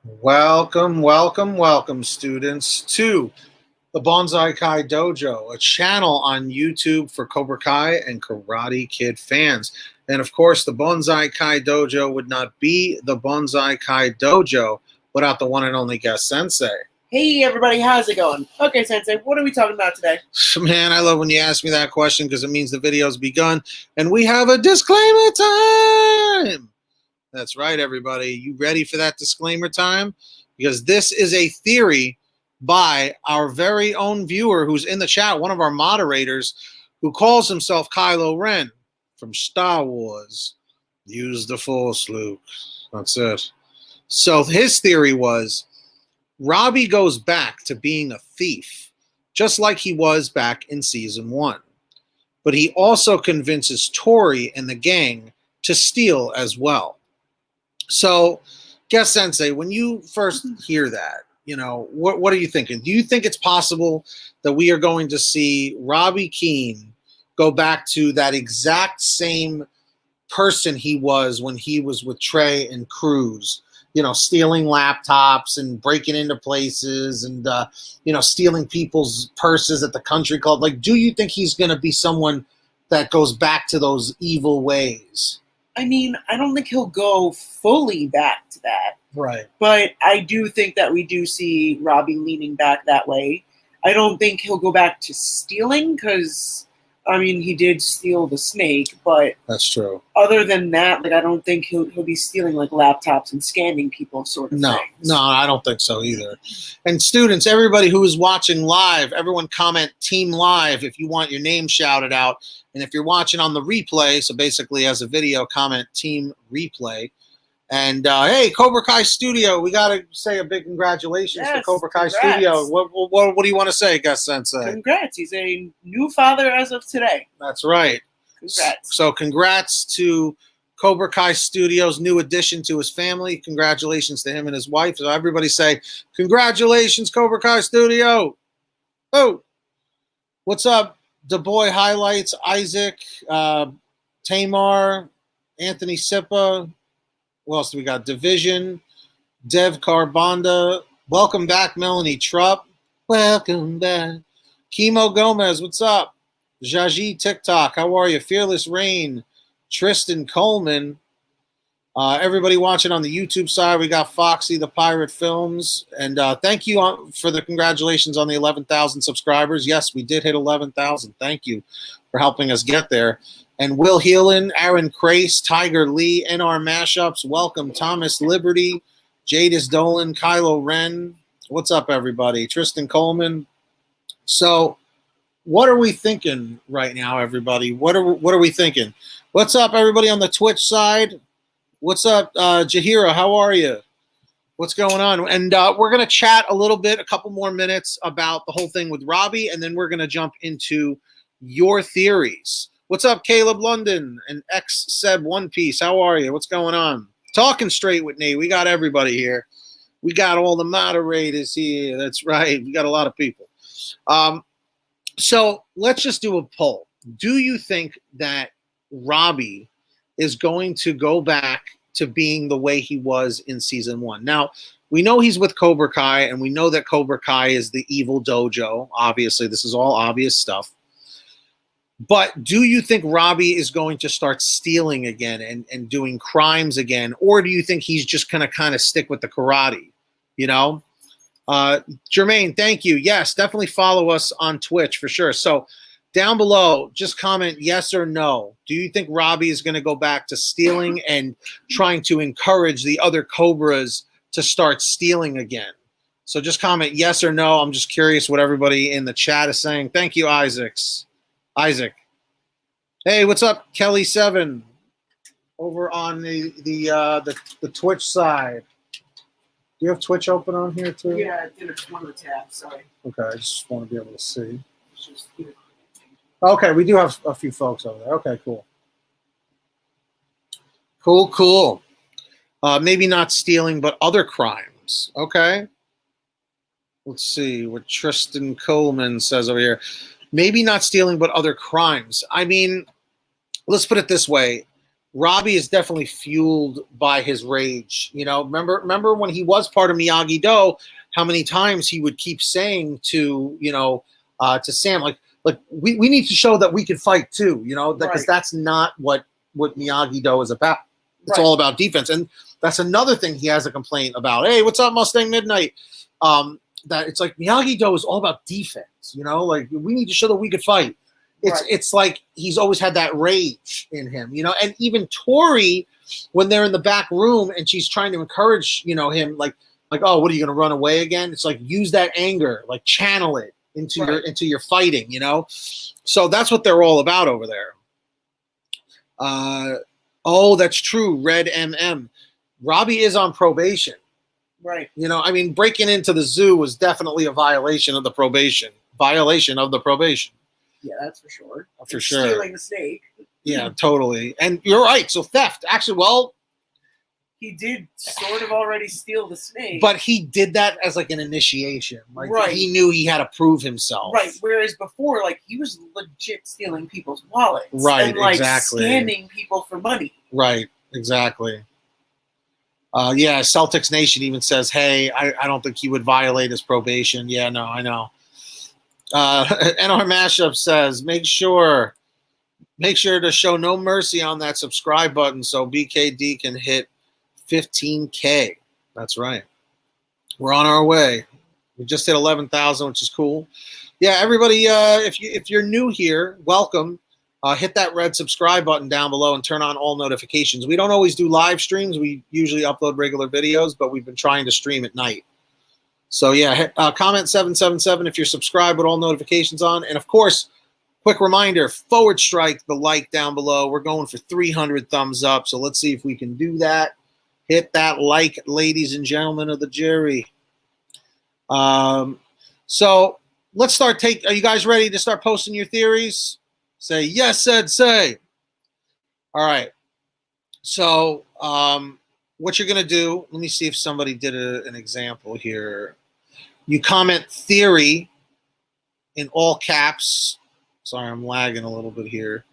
Welcome, welcome, welcome, students, to the Bonsai Kai Dojo, a channel on YouTube for Cobra Kai and Karate Kid fans. And of course, the Bonsai Kai Dojo would not be the Bonsai Kai Dojo without the one and only guest sensei. Hey everybody, how's it going? Okay, Sensei, what are we talking about today? Man, I love when you ask me that question because it means the video's begun and we have a disclaimer time. That's right, everybody. You ready for that disclaimer time? Because this is a theory by our very own viewer who's in the chat, one of our moderators, who calls himself Kylo Ren from Star Wars. Use the Force, Luke. That's it. So his theory was Robbie goes back to being a thief, just like he was back in season 1. But he also convinces Tory and the gang to steal as well. So, guest sensei, when you first hear that, what are you thinking? Do you think it's possible that we are going to see Robbie Keene go back to that exact same person he was when he was with Trey and Cruz? Stealing laptops and breaking into places and, stealing people's purses at the country club. Like, do you think he's going to be someone that goes back to those evil ways? I mean, I don't think he'll go fully back to that. Right. But I do think that we do see Robbie leaning back that way. I don't think he'll go back to stealing because, he did steal the snake, but that's true. Other than that, I don't think he'll be stealing laptops and scamming people sort of things. No, I don't think so either. And students, everybody who is watching live, everyone comment Team Live if you want your name shouted out. And if you're watching on the replay, so basically as a video, comment Team Replay. And hey, Cobra Kai Studio, we got to say a big congratulations to Cobra Kai Studio. What do you want to say, guest sensei? Congrats. He's a new father as of today. That's right. Congrats. So congrats to Cobra Kai Studio's new addition to his family. Congratulations to him and his wife. So everybody say, congratulations, Cobra Kai Studio. Oh, what's up? Du Bois Highlights, Isaac, Tamar, Anthony Sippa. What else do we got? Division, Dev Carbonda. Welcome back, Melanie Trupp. Welcome back. Chemo Gomez, what's up? Jaji TikTok, how are you? Fearless Rain, Tristan Coleman. Everybody watching on the YouTube side, we got Foxy the Pirate Films. And thank you for the congratulations on the 11,000 subscribers. Yes, we did hit 11,000. Thank you for helping us get there. And Will Heelan, Aaron Crace, Tiger Lee, NR Mashups, welcome Thomas Liberty, Jadis Dolan, Kylo Ren. What's up, everybody? Tristan Coleman. So what are we thinking right now, everybody? What are we thinking? What's up, everybody on the Twitch side? What's up, Jahira? How are you? What's going on? And we're going to chat a little bit, a couple more minutes about the whole thing with Robbie, and then we're going to jump into your theories. What's up, Caleb London and X-Seb One Piece? How are you? What's going on? Talking straight with Nate. We got everybody here. We got all the moderators here. That's right. We got a lot of people. So let's just do a poll. Do you think that Robbie is going to go back to being the way he was in season 1? Now, we know he's with Cobra Kai, and we know that Cobra Kai is the evil dojo. Obviously, this is all obvious stuff. But do you think Robbie is going to start stealing again and doing crimes again? Or do you think he's just going to kind of stick with the karate? Jermaine, thank you. Yes, definitely follow us on Twitch for sure. So down below, just comment yes or no. Do you think Robbie is going to go back to stealing and trying to encourage the other Cobras to start stealing again? So just comment yes or no. I'm just curious what everybody in the chat is saying. Thank you, Isaac. Hey, what's up, Kelly7 over on the Twitch side? Do you have Twitch open on here too? Yeah, I did one of the tabs. Sorry. Okay, I just want to be able to see. Okay, we do have a few folks over there. Okay, cool. Cool. Maybe not stealing, but other crimes. Okay. Let's see what Tristan Coleman says over here. Maybe not stealing, but other crimes. I mean, let's put it this way. Robbie is definitely fueled by his rage. You know, remember when he was part of Miyagi-Do, how many times he would keep saying to, you know, to Sam, like we need to show that we can fight too, you know, because that's not what Miyagi-Do is about. It's all about defense. And that's another thing he has a complaint about. Hey, what's up, Mustang Midnight? That it's like Miyagi-Do is all about defense, you know, like we need to show that we could fight. It's like he's always had that rage in him, you know. And even Tory, when they're in the back room and she's trying to encourage, you know, him, like, oh, what are you going to run away again? It's like, use that anger, like channel it into your fighting, you know. So that's what they're all about over there. Oh, that's true. Red MM. Robbie is on probation. Right. You know, I mean, breaking into the zoo was definitely a violation of the probation. Yeah, that's for sure. For sure. Stealing the snake. Yeah, totally. And you're right. So theft. Actually, well, he did sort of already steal the snake. But he did that as like an initiation. Like he knew he had to prove himself. Right. Whereas before, like, he was legit stealing people's wallets. Right, and, like, exactly. scamming people for money. Right, exactly. Yeah, Celtics Nation even says, hey, I don't think he would violate his probation. Yeah, no, I know. NR Mashup says, make sure to show no mercy on that subscribe button so BKD can hit 15K. That's right. We're on our way. We just hit 11,000, which is cool. Yeah, everybody, if you're new here, welcome. Hit that red subscribe button down below and turn on all notifications. We don't always do live streams. We usually upload regular videos, but we've been trying to stream at night. So yeah, comment 777 if you're subscribed with all notifications on. And of course, quick reminder, forward strike the like down below. We're going for 300 thumbs up. So let's see if we can do that. Hit that like, ladies and gentlemen of the jury. So let's start. Are you guys ready to start posting your theories? Say yes, Sensei. All right. So what you're going to do, let me see if somebody did an example here. You comment theory in all caps. Sorry, I'm lagging a little bit here.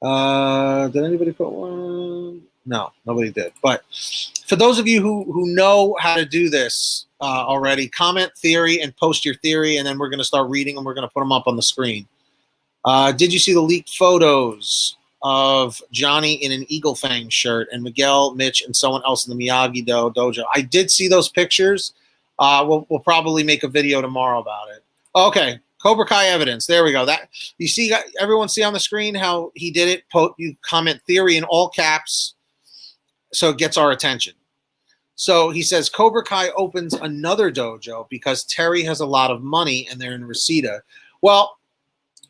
Did anybody put one? No, nobody did. But for those of you who know how to do this already, comment theory and post your theory, and then we're going to start reading them. We're going to put them up on the screen. Did you see the leaked photos of Johnny in an Eagle Fang shirt and Miguel, Mitch, and someone else in the Miyagi-Do dojo? I did see those pictures. We'll probably make a video tomorrow about it. Okay, Cobra Kai evidence. There we go. That you see, everyone see on the screen how he did it. You comment theory in all caps, so it gets our attention. So he says Cobra Kai opens another dojo because Terry has a lot of money and they're in Reseda. Well,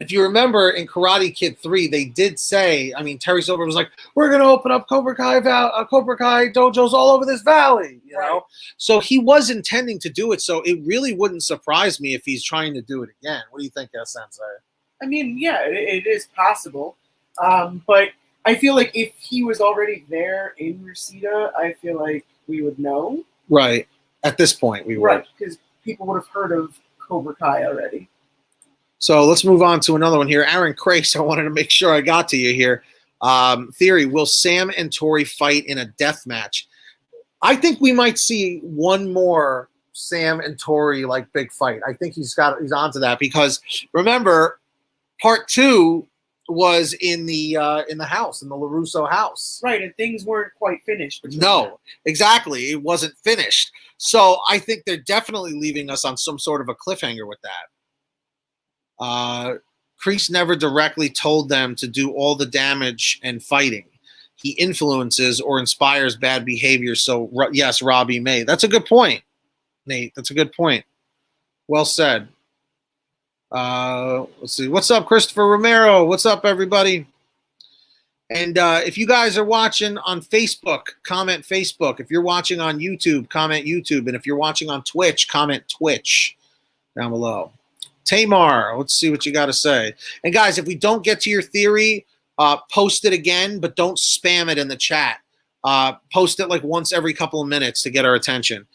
if you remember in Karate Kid 3, they did say, I mean, Terry Silver was like, we're going to open up Cobra Kai dojos all over this valley, you know? So he was intending to do it, so it really wouldn't surprise me if he's trying to do it again. What do you think, Sensei? I mean, yeah, it is possible. But I feel like if he was already there in Reseda, I feel like we would know. Right. At this point, we would. Right, because people would have heard of Cobra Kai already. So let's move on to another one here. Aaron Crace, I wanted to make sure I got to you here. Theory, will Sam and Tory fight in a death match? I think we might see one more Sam and Tory like big fight. I think he's onto that because remember, part 2 was in the house, in the LaRusso house. Right, and things weren't quite finished. No, exactly. It wasn't finished. So I think they're definitely leaving us on some sort of a cliffhanger with that. Kreese never directly told them to do all the damage and fighting. He influences or inspires bad behavior. So yes, Robbie may. That's a good point, Nate. That's a good point. Well said. Let's see. What's up, Christopher Romero? What's up, everybody? And if you guys are watching on Facebook, comment Facebook. If you're watching on YouTube, comment YouTube. And if you're watching on Twitch, comment Twitch down below. Tamar, let's see what you got to say. And guys, if we don't get to your theory, post it again, but don't spam it in the chat. Post it like once every couple of minutes to get our attention.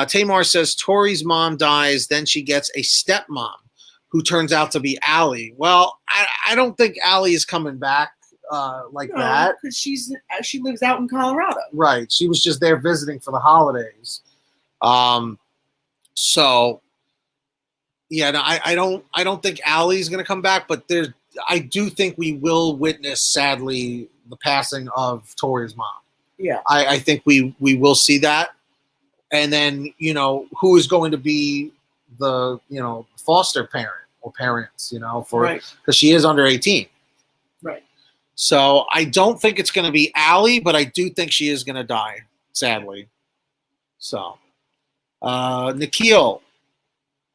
Tamar says, Tori's mom dies, then she gets a stepmom who turns out to be Allie. Well, I don't think Allie is coming back. like No, that. because she lives out in Colorado. Right. She was just there visiting for the holidays. So yeah, no, I don't think Allie's gonna come back, but I do think we will witness, sadly, the passing of Tory's mom. Yeah. I think we will see that. And then, who is going to be the, foster parent or parents, because she is under 18. Right. So I don't think it's going to be Allie, but I do think she is going to die, sadly. So, Nikhil,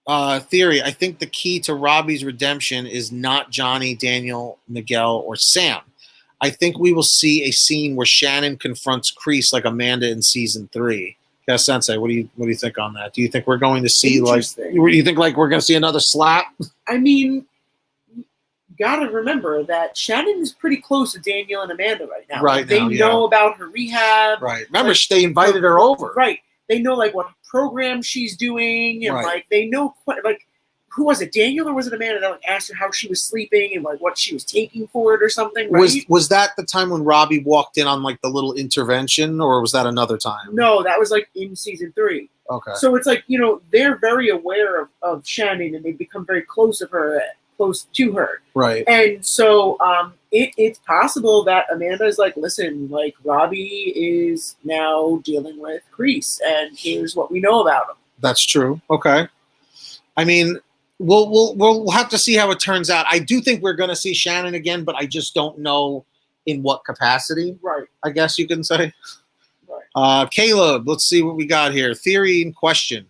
theory, I think the key to Robbie's redemption is not Johnny, Daniel, Miguel, or Sam. I think we will see a scene where Shannon confronts Kreese like Amanda in season 3. Yeah, Sensei, what do you think on that? Do you think we're going to see you think like we're going to see another slap? I mean, you gotta remember that Shannon is pretty close to Daniel and Amanda right now. Right they now, know about her rehab. Right. Remember, they invited her over. Right. They know like what program she's doing, and like they know like who was it, Daniel or was it Amanda that like asked her how she was sleeping and like what she was taking for it or something? Right? Was that the time when Robbie walked in on like the little intervention, or was that another time? No, that was like in season 3. Okay. So it's like they're very aware of Shannon and they've become very close to her. Right. And so it's possible that Amanda is like, listen, like Robbie is now dealing with Kreese, and here's what we know about him. That's true. Okay. I mean, we'll have to see how it turns out. I do think we're going to see Shannon again, but I just don't know in what capacity. Right. I guess you can say. Right. Caleb, let's see what we got here. Theory in question.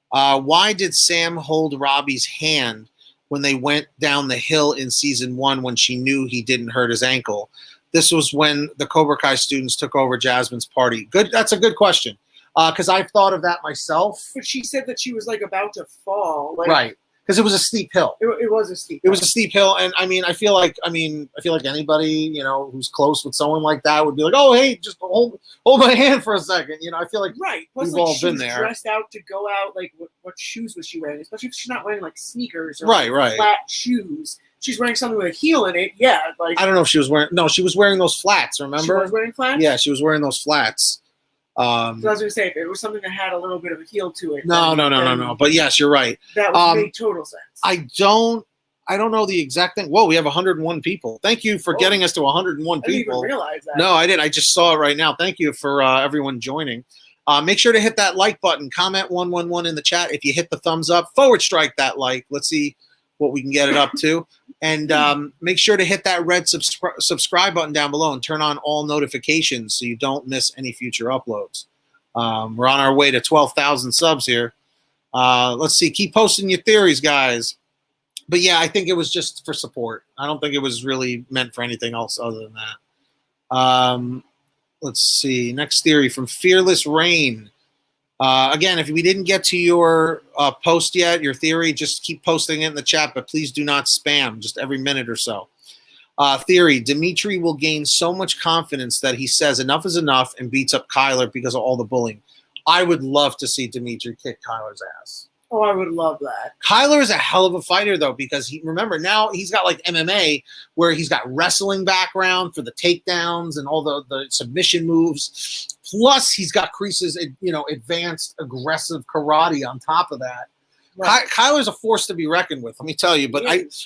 Why did Sam hold Robbie's hand when they went down the hill in season 1 when she knew he didn't hurt his ankle? This was when the Cobra Kai students took over Jasmine's party. Good. That's a good question. Because I've thought of that myself. But she said that she was like about to fall. Like, right. Because it was a steep hill. It was a steep hill. It was a steep hill. And I mean, I feel like anybody, who's close with someone like that would be like, oh, hey, just hold my hand for a second. I feel like right. Plus, we've like, all she been was there. Dressed out to go out. Like, what shoes was she wearing? Especially if she's not wearing like sneakers or right. flat shoes. She's wearing something with a heel in it. Yeah. Like, I don't know if she was wearing. No, she was wearing those flats. Remember? She was wearing flats. Yeah, she was wearing those flats. So I was going to say, if it was something that had a little bit of a heel to it. No. But yes, you're right. That would make total sense. I don't know the exact thing. Whoa, we have 101 people. Thank you for getting us to 101 people. I didn't even realize that. No, I did. I just saw it right now. Thank you for everyone joining. Make sure to hit that like button. Comment 111 in the chat. If you hit the thumbs up, forward strike that like. Let's see what we can get it up to. And make sure to hit that red subscribe button down below and turn on all notifications so you don't miss any future uploads. We're on our way to 12,000 subs here. Let's see. Keep posting your theories, guys. But yeah, I think it was just for support. I don't think it was really meant for anything else other than that. Let's see. Next theory from Fearless Rain. Again, if we didn't get to your post yet, your theory, just keep posting it in the chat, but please do not spam, just every minute or so. Theory, Demetri will gain so much confidence that he says enough is enough and beats up Kyler because of all the bullying. I would love to see Demetri kick Kyler's ass. Oh, I would love that. Kyler is a hell of a fighter, though, because remember, now he's got like MMA where he's got wrestling background for the takedowns and all the submission moves. Plus, he's got Kreese's, advanced aggressive karate on top of that. Right. Kyler's a force to be reckoned with, let me tell you. But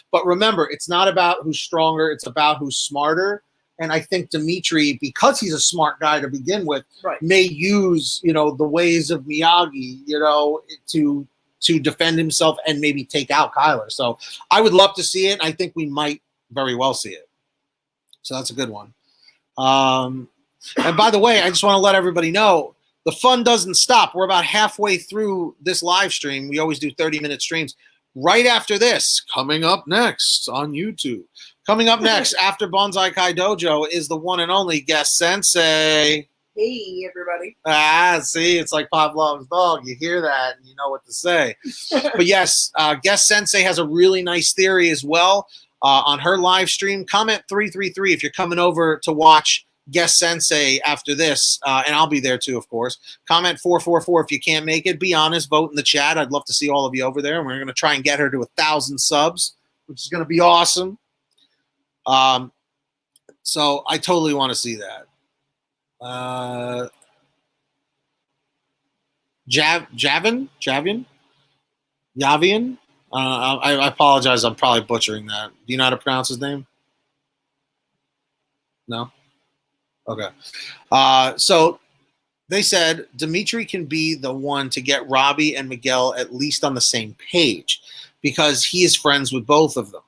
but remember, it's not about who's stronger; it's about who's smarter. And I think Demetri, because he's a smart guy to begin with, may use the ways of Miyagi, to defend himself and maybe take out Kyler. So I would love to see it. I think we might very well see it. So that's a good one. And by the way, I just want to let everybody know the fun doesn't stop. We're about halfway through this live stream. We always do 30-minute streams. Right after this, coming up next on YouTube. Coming up next after Bonsai Kai Dojo is the one and only Guest Sensei. Hey, everybody. See, it's like Pavlov's dog. You hear that and you know what to say. But yes, Guest Sensei has a really nice theory as well on her live stream. Comment 333 if you're coming over to watch Guest Sensei after this, and I'll be there too, of course. Comment 444 if you can't make it. Be honest, vote in the chat. I'd love to see all of you over there, and we're going to try and get her to 1,000 subs, which is going to be awesome. So I totally want to see that. Javian. I apologize. I'm probably butchering that. Do you know how to pronounce his name? No? Okay. So they said Demetri can be the one to get Robbie and Miguel at least on the same page because he is friends with both of them.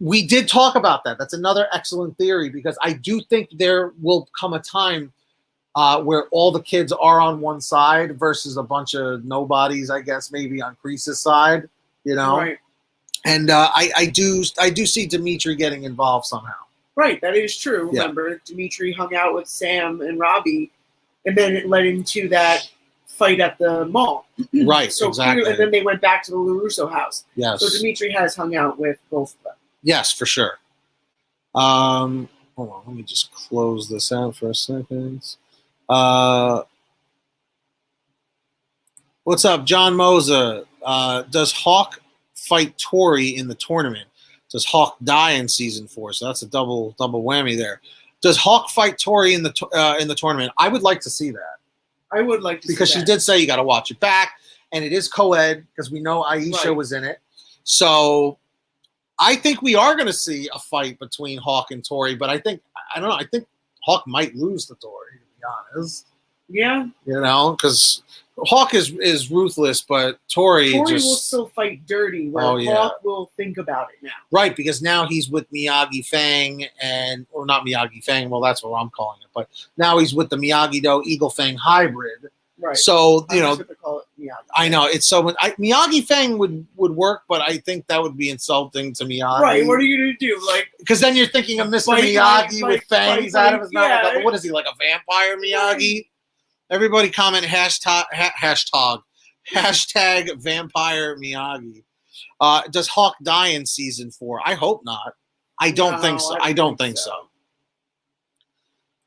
We did talk about that. That's another excellent theory because I do think there will come a time where all the kids are on one side versus a bunch of nobodies, I guess, maybe on Kreese's side, you know? Right. And I do see Demetri getting involved somehow. Right, that is true. Yeah. Remember, Demetri hung out with Sam and Robbie, and then it led into that fight at the mall. Right, so exactly. And then they went back to the LaRusso house. Yes. So Demetri has hung out with both of them. Yes, for sure. Hold on, let me just close this out for a second. What's up, John Moza? Does Hawk fight Tory in the tournament? Does Hawk die in season 4? So that's a double whammy there. Does Hawk fight Tory in the tournament? I would like to see that. I would like to because see she that. did say you got to watch it back, and it is co-ed because we know Aisha was in it. So I think we are going to see a fight between Hawk and Tory, but I don't know. I think Hawk might lose to Tory, to be honest. Yeah. You know, because Hawk is ruthless, but Tory will just still fight dirty, where Hawk will think about it now. Right, because now he's with Miyagi Fang or not Miyagi Fang. Well, that's what I'm calling it. But now he's with the Miyagi-Do Eagle Fang hybrid. Right. So I have to call it Miyagi. I know it's so. Miyagi Fang would work, but I think that would be insulting to Miyagi. Right. What are you gonna do? Like, because then you're thinking of Mr. Miyagi with fangs out of his mouth. Yeah. What is he, like a vampire Miyagi? Everybody comment hashtag vampire Miyagi. Does Hawk die in season 4? I hope not. I don't think so. I don't think so.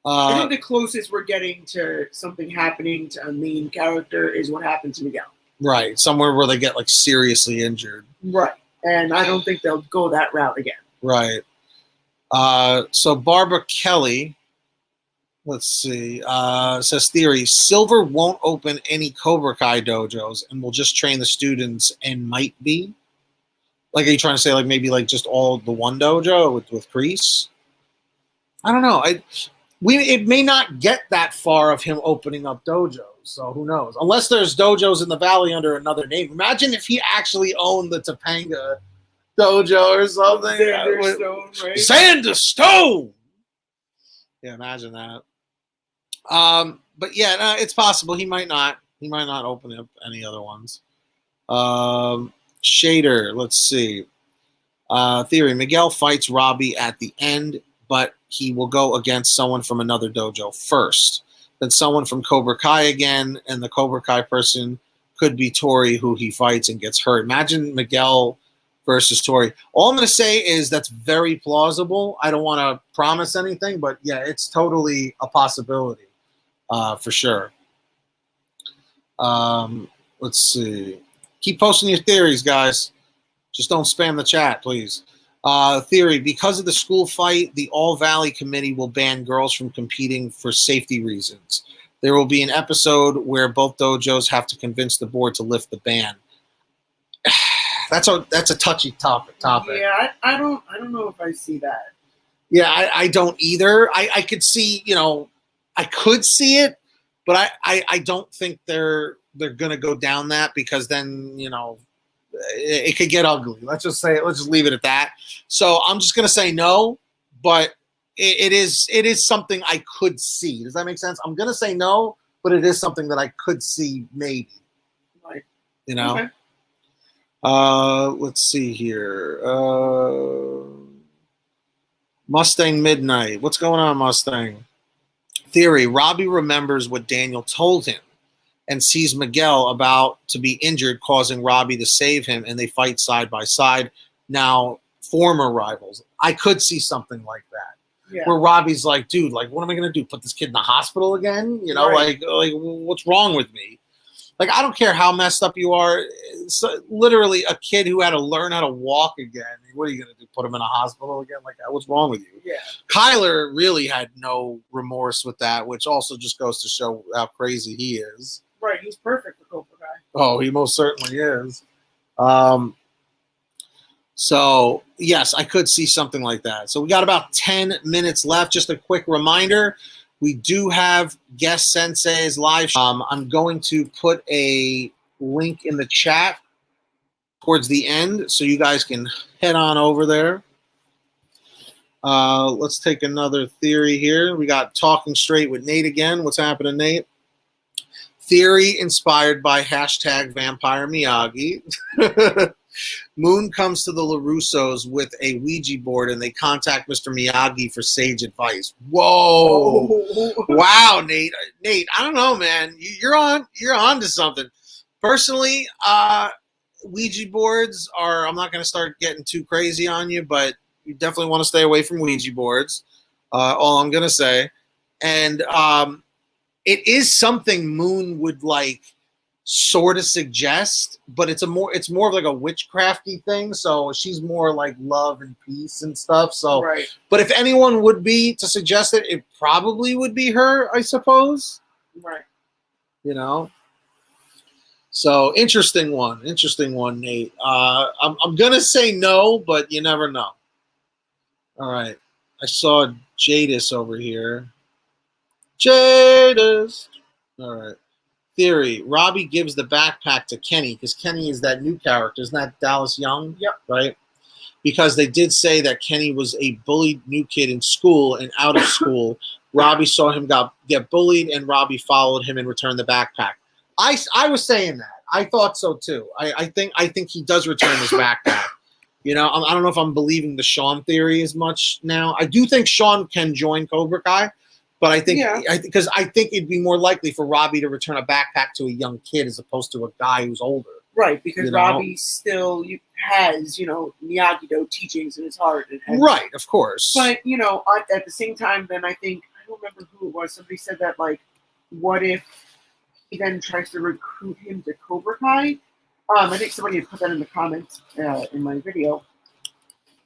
I think the closest we're getting to something happening to a main character is what happened to Miguel. Right. Somewhere where they get like seriously injured. Right. And I don't think they'll go that route again. Right. So Barbara Kelly, let's see, says theory, Silver won't open any Cobra Kai dojos and will just train the students and might be? Like, are you trying to say like maybe like just all the one dojo with Kreese? I don't know. It may not get that far of him opening up dojos, so who knows? Unless there's dojos in the valley under another name. Imagine if he actually owned the Topanga dojo or something. Sanderstone, right? Sanderstone! Yeah, imagine that. But yeah, no, it's possible he might not. He might not open up any other ones. Shader, let's see. Theory, Miguel fights Robbie at the end, but he will go against someone from another dojo first. Then someone from Cobra Kai again, and the Cobra Kai person could be Tory, who he fights and gets hurt. Imagine Miguel versus Tory. All I'm going to say is that's very plausible. I don't want to promise anything, but yeah, it's totally a possibility for sure. Let's see. Keep posting your theories, guys. Just don't spam the chat, please. Theory, because of the school fight, the All Valley Committee will ban girls from competing for safety reasons. There will be an episode where both dojos have to convince the board to lift the ban. That's a touchy topic. Yeah, I don't know if I see that. Yeah, I don't either. I could see, I could see it, but I don't think they're gonna go down that because then, it could get ugly. Let's just leave it at that. So I'm just gonna say no, but it is something I could see. Does that make sense? I'm gonna say no, but it is something that I could see maybe. Right. Okay. Let's see here. Mustang Midnight. What's going on, Mustang? Theory, Robbie remembers what Daniel told him and sees Miguel about to be injured, causing Robbie to save him, and they fight side by side. Now, former rivals. I could see something like that. Yeah. Where Robbie's like, dude, like, what am I going to do? Put this kid in the hospital again? Right. Like, what's wrong with me? Like, I don't care how messed up you are. It's literally a kid who had to learn how to walk again. What are you going to do? Put him in a hospital again? Like, what's wrong with you? Yeah. Kyler really had no remorse with that, which also just goes to show how crazy he is. Right. He's perfect for Cobra Kai. Oh, he most certainly is. So, yes, I could see something like that. So we got about 10 minutes left. Just a quick reminder, we do have Guest Sensei's live. I'm going to put a link in the chat towards the end so you guys can head on over there. Let's take another theory here. We got Talking Straight with Nate again. What's happening, Nate? Theory inspired by hashtag Vampire Miyagi. Moon comes to the LaRussos with a Ouija board and they contact Mr. Miyagi for sage advice. Whoa. Oh. Wow, Nate. Nate, I don't know, man. You're on to something. Personally, Ouija boards are, I'm not going to start getting too crazy on you, but you definitely want to stay away from Ouija boards. All I'm going to say. And it is something Moon would like sort of suggest, but it's more of like a witchcrafty thing. So she's more like love and peace and stuff. So, right. But if anyone would be to suggest it, it probably would be her, I suppose. Right. You know. So interesting one, Nate. I'm gonna say no, but you never know. All right, I saw Jadis over here. Jadis. All right. Theory. Robbie gives the backpack to Kenny because Kenny is that new character. Isn't that Dallas Young? Yep. Right? Because they did say that Kenny was a bullied new kid in school and out of school. Robbie saw him get bullied and Robbie followed him and returned the backpack. I was saying that. I thought so too. I think he does return his backpack. You know, I don't know if I'm believing the Sean theory as much now. I do think Sean can join Cobra Kai. But I think, because I think it'd be more likely for Robbie to return a backpack to a young kid as opposed to a guy who's older. Right, because Robbie still has, Miyagi-Do teachings in his heart. And right, of course. But, at the same time, then I think, I don't remember who it was, somebody said that, like, what if he then tries to recruit him to Cobra Kai? I think somebody had put that in the comments in my video.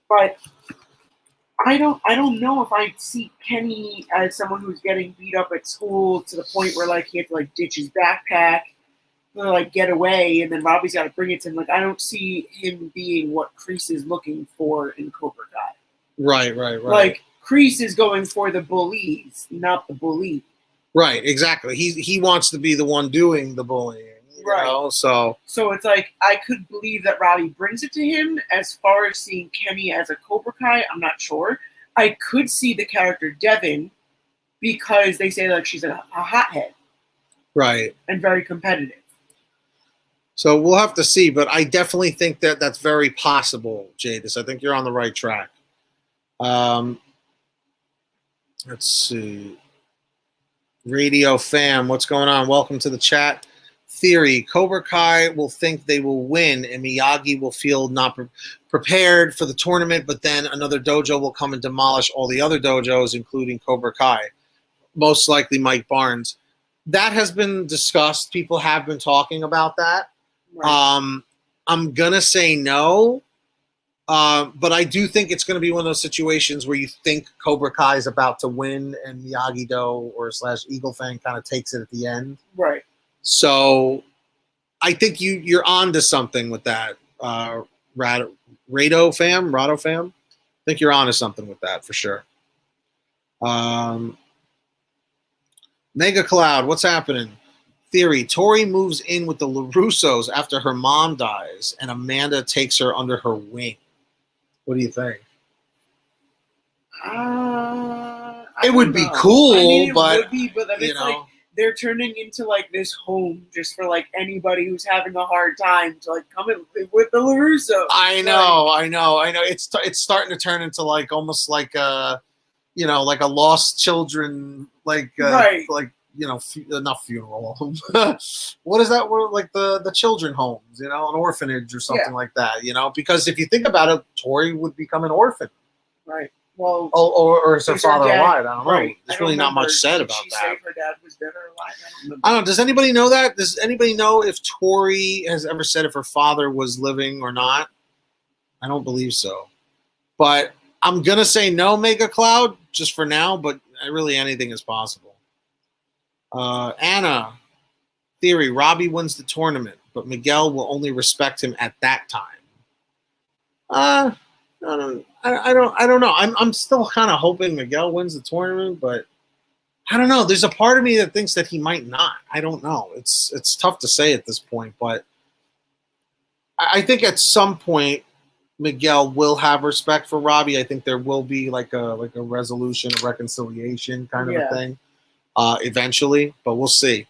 But I don't know if I see Kenny as someone who's getting beat up at school to the point where like he had to like ditch his backpack to like get away, and then Robbie's got to bring it to him. Like I don't see him being what Kreese is looking for in Cobra Kai. Right. Like Kreese is going for the bullies, not the bully. Right, exactly. He wants to be the one doing the bullying. Right. You know, so it's like I could believe that Robbie brings it to him. As far as seeing Kenny as a Cobra Kai, I'm not sure. I could see the character Devin because they say like she's a hothead, right, and very competitive. So we'll have to see, but I definitely think that that's very possible, Jadis. I think you're on the right track. Let's see. Radio fam, what's going on? Welcome to the chat. Theory, Cobra Kai will think they will win and Miyagi will feel not prepared for the tournament, but then another dojo will come and demolish all the other dojos, including Cobra Kai. Most likely Mike Barnes. That has been discussed. People have been talking about that. Right. I'm going to say no, but I do think it's going to be one of those situations where you think Cobra Kai is about to win and Miyagi-Do or / Eagle Fang kind of takes it at the end. Right. So I think you're on to something with that, Rado fam. I think you're on to something with that for sure. Mega Cloud, what's happening? Theory, Tory moves in with the LaRussos after her mom dies and Amanda takes her under her wing. What do you think? It would be cool, I mean, but then it's like they're turning into like this home just for like anybody who's having a hard time to like come and live with the LaRussos. I know. It's starting to turn into like almost like a, like a lost children, like right. Like not funeral home. What is that word? Like the children homes, an orphanage or something like that. Because if you think about it, Tory would become an orphan. Right. Well, or is her is her father dad- alive? I don't know. right. There's I don't really not much remember. said Did about she that. say if her dad was dead or alive? I don't remember. I don't know. Does anybody know that? Does anybody know if Tory has ever said if her father was living or not? I don't believe so. But I'm going to say no, Mega Cloud, just for now, but really anything is possible. Anna, theory, Robbie wins the tournament, but Miguel will only respect him at that time. I don't know. I'm still kind of hoping Miguel wins the tournament, but I don't know. There's a part of me that thinks that he might not. I don't know. It's tough to say at this point, but I think at some point Miguel will have respect for Robbie. I think there will be like a resolution, a reconciliation kind of a thing eventually, but we'll see.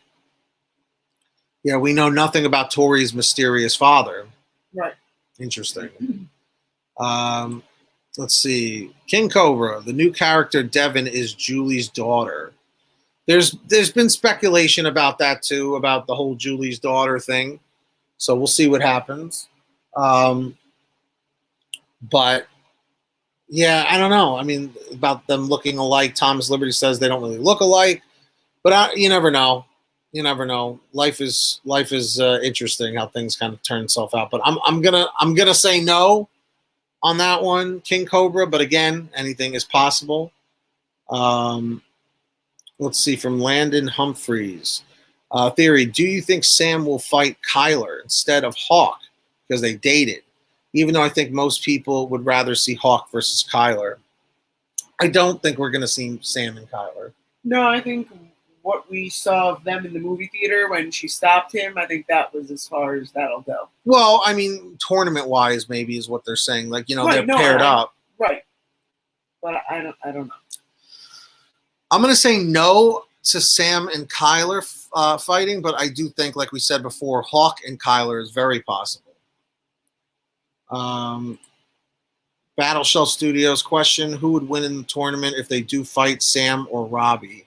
Yeah, we know nothing about Tory's mysterious father. Right. Interesting. Let's see. King Cobra, the new character Devin is Julie's daughter. There's been speculation about that too, about the whole Julie's daughter thing. So we'll see what happens. But yeah, I don't know. I mean, about them looking alike. Thomas Liberty says they don't really look alike, but you never know. You never know. Life is interesting how things kind of turn itself out. But I'm gonna say no on that one, King Cobra. But again, anything is possible. Let's see, from Landon Humphreys. Theory, do you think Sam will fight Kyler instead of Hawk because they dated? Even though I think most people would rather see Hawk versus Kyler. I don't think we're going to see Sam and Kyler. No, I think what we saw of them in the movie theater when she stopped him, I think that was as far as that'll go. Well, I mean, tournament-wise, maybe is what they're saying. Like, you know, right, they're paired up. Right. But I don't know. I'm going to say no to Sam and Kyler fighting, but I do think, like we said before, Hawk and Kyler is very possible. Battle Shell Studios question, who would win in the tournament if they do fight Sam or Robbie?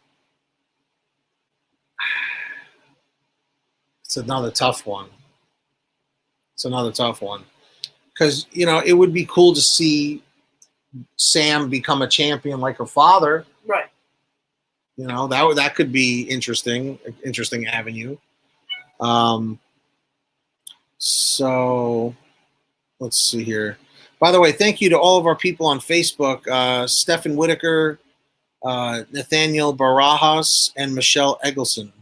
It's another tough one. Because, you know, it would be cool to see Sam become a champion like her father. Right. You know, that could be interesting avenue. So let's see here. By the way, thank you to all of our people on Facebook, Stephen Whitaker, Nathaniel Barajas, and Michelle Eggleston.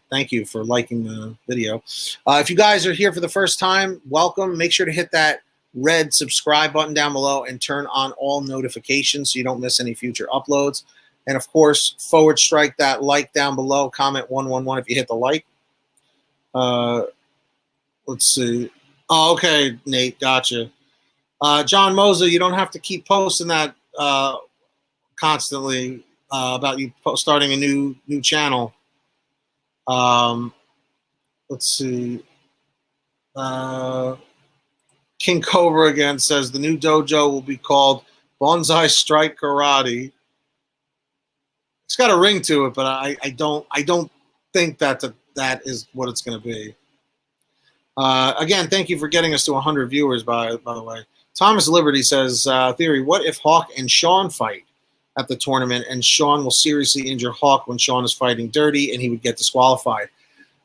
Thank you for liking the video. If you guys are here for the first time, welcome. Make sure to hit that red subscribe button down below and turn on all notifications so you don't miss any future uploads. And of course, / that like down below. Comment 111 if you hit the like. Let's see. Oh, okay, Nate, gotcha. John Moser, you don't have to keep posting that constantly about you starting a new channel. Let's see. King Cobra again says the new dojo will be called Bonsai Strike Karate. It's got a ring to it, but I don't think that is what it's going to be. Again, thank you for getting us to 100 viewers, by the way. Thomas Liberty says, theory, what if Hawk and Sean fight at the tournament and Sean will seriously injure Hawk when Sean is fighting dirty and he would get disqualified?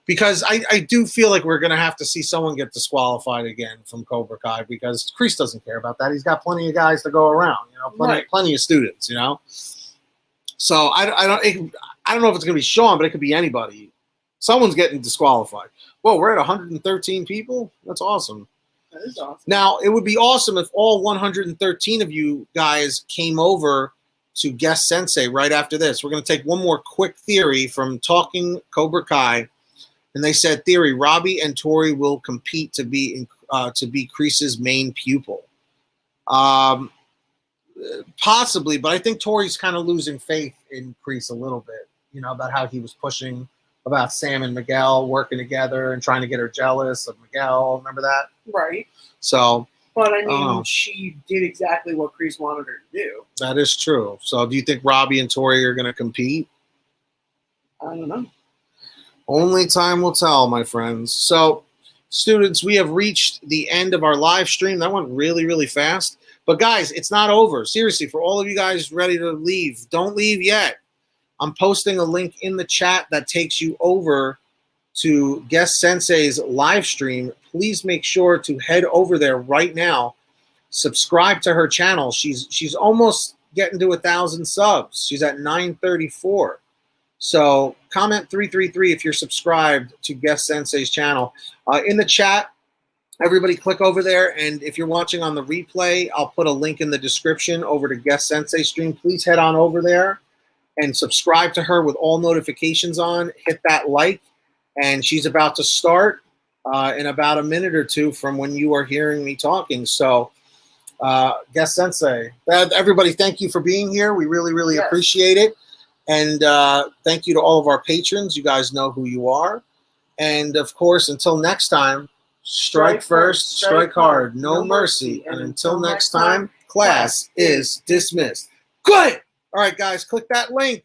Because I do feel like we're going to have to see someone get disqualified again from Cobra Kai because Kreese doesn't care about that. He's got plenty of guys to go around, you know, plenty of students, you know. So I don't know if it's going to be Sean, but it could be anybody. Someone's getting disqualified. Whoa, we're at 113 people? That's awesome. That is awesome. Now, it would be awesome if all 113 of you guys came over to guest Sensei right after this. We're going to take one more quick theory from Talking Cobra Kai. And they said, theory, Robbie and Tory will compete to be Kreese's main pupil. Possibly, but I think Tory's kind of losing faith in Kreese a little bit, you know, about how he was pushing about Sam and Miguel working together and trying to get her jealous of Miguel. Remember that? Right. So, but I mean, she did exactly what Kreese wanted her to do. That is true. So, do you think Robbie and Tory are going to compete? I don't know. Only time will tell, my friends. So, students, we have reached the end of our live stream. That went really, really fast. But guys, it's not over. Seriously, for all of you guys ready to leave, don't leave yet. I'm posting a link in the chat that takes you over to Guest Sensei's live stream. Please make sure to head over there right now. Subscribe to her channel. She's almost getting to 1,000 subs. She's at 934. So comment 333 if you're subscribed to Guest Sensei's channel. In the chat, everybody click over there, and if you're watching on the replay, I'll put a link in the description over to Guest Sensei stream. Please head on over there and subscribe to her with all notifications on. Hit that like, and she's about to start in about a minute or two from when you are hearing me talking. So Guest Sensei, everybody, thank you for being here. We really, really appreciate it. And thank you to all of our patrons. You guys know who you are. And of course, until next time, strike first, strike hard, no mercy. And until next time, class is dismissed. Good. All right, guys, click that link.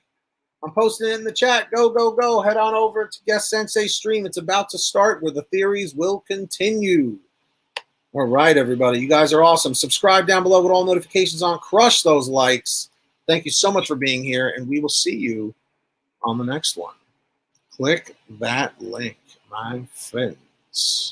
I'm posting it in the chat. Go, go, go. Head on over to Guest Sensei stream. It's about to start where the theories will continue. All right, everybody. You guys are awesome. Subscribe down below with all notifications on. Crush those likes. Thank you so much for being here, and we will see you on the next one. Click that link, my friends.